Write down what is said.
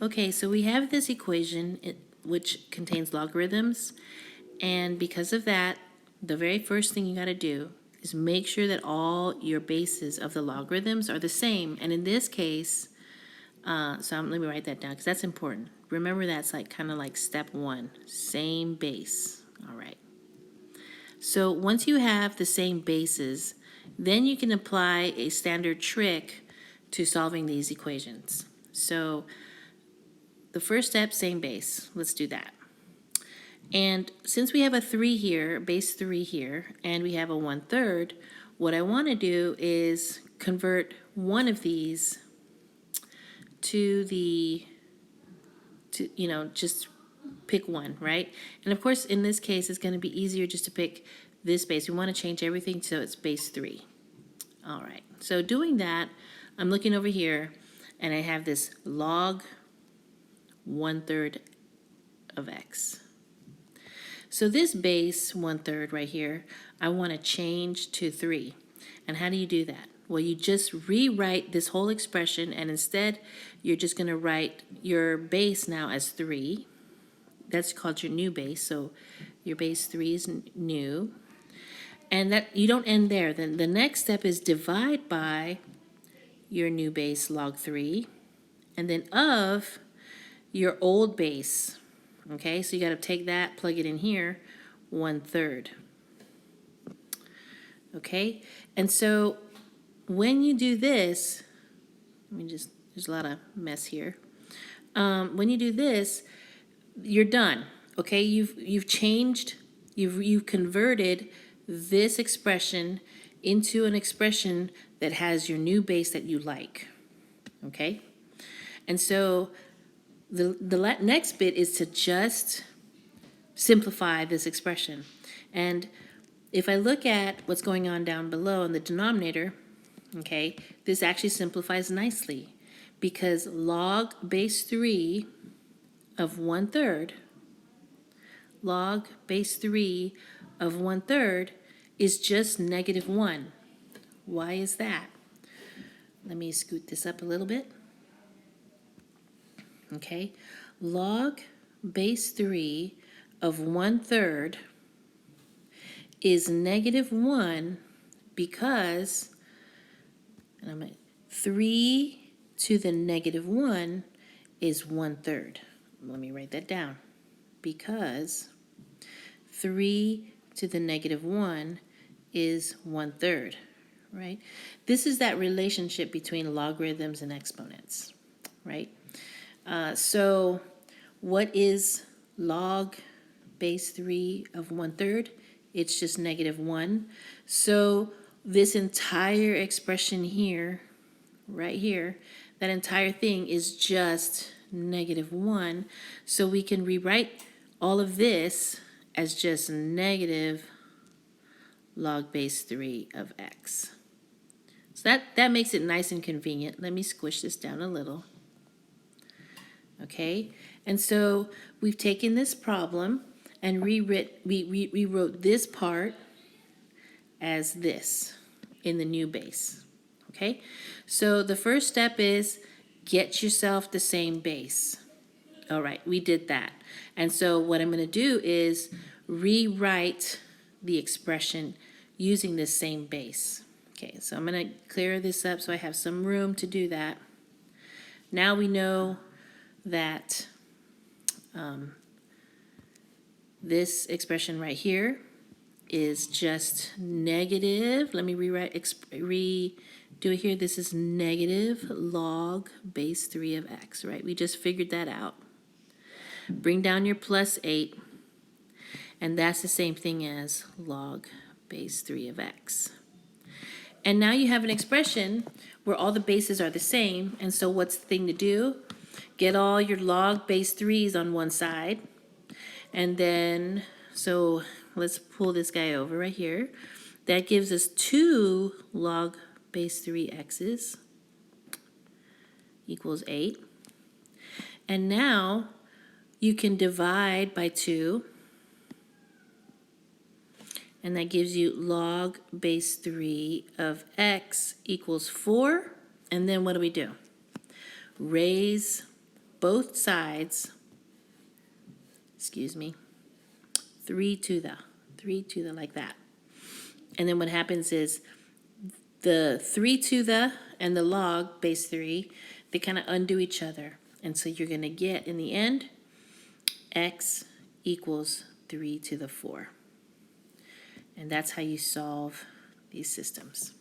Okay, so we have this equation which contains logarithms, and because of that, the very first thing you got to do is make sure that all your bases of the logarithms are the same. And in this case, let me write that down because that's important. Remember, that's like kind of like step one, same base. All right. So once you have the same bases, then you can apply a standard trick to solving these equations. So the first step, same base. Let's do that. And since we have a 3 here, base 3 here, and we have a 1/3, what I want to do is convert one of these to just pick one, right? And of course, in this case, it's going to be easier just to pick this base. We want to change everything so it's base 3. All right, so doing that, I'm looking over here, and I have this log 1/3 of x. So this base 1/3 right here, I want to change to 3. And how do you do that? Well, you just rewrite this whole expression, and instead you're just going to write your base now as 3. That's called your new base, so your base 3 is new. And that you don't end there. Then the next step is divide by your new base log 3, and then of your old base. Okay, so you got to take that, plug it in here, 1/3. Okay, and so when you do this, there's a lot of mess here. When you do this, you're done. Okay, you've changed, you've converted this expression into an expression that has your new base that you like. Okay, and so the next bit is to just simplify this expression. And if I look at what's going on down below in the denominator, okay, this actually simplifies nicely because log base 3 of 1/3, log base 3 of 1/3 is just -1. Why is that? Let me scoot this up a little bit. Okay, log base 3 of 1/3 is -1 because 3 to the -1 is 1/3. Let me write that down. Because 3 to the -1 is 1/3, right? This is that relationship between logarithms and exponents, right? So what is log base 3 of 1/3? It's just -1. So this entire expression here, right here, that entire thing is just -1. So we can rewrite all of this as just negative log base 3 of x. So that makes it nice and convenient. Let me squish this down a little. Okay, and so we've taken this problem and rewrote this part as this in the new base. Okay, so the first step is get yourself the same base. All right, we did that. And so what I'm going to do is rewrite the expression using this same base. Okay, so I'm going to clear this up so I have some room to do that. Now we know that this expression right here is just negative. Let me redo it here. This is negative log base 3 of x, right? We just figured that out. Bring down your +8, and that's the same thing as log base 3 of x. And now you have an expression where all the bases are the same, and so what's the thing to do? Get all your log base 3's on one side, and then, so let's pull this guy over right here. That gives us 2 log base 3 x's equals 8. And now you can divide by 2, and that gives you log base 3 of x equals 4. And then what do? Raise both sides, excuse me, 3 to the, like that. And then what happens is the 3 to the and the log base 3, they kind of undo each other. And so you're going to get, in the end, x equals 3 to the 4. And that's how you solve these systems.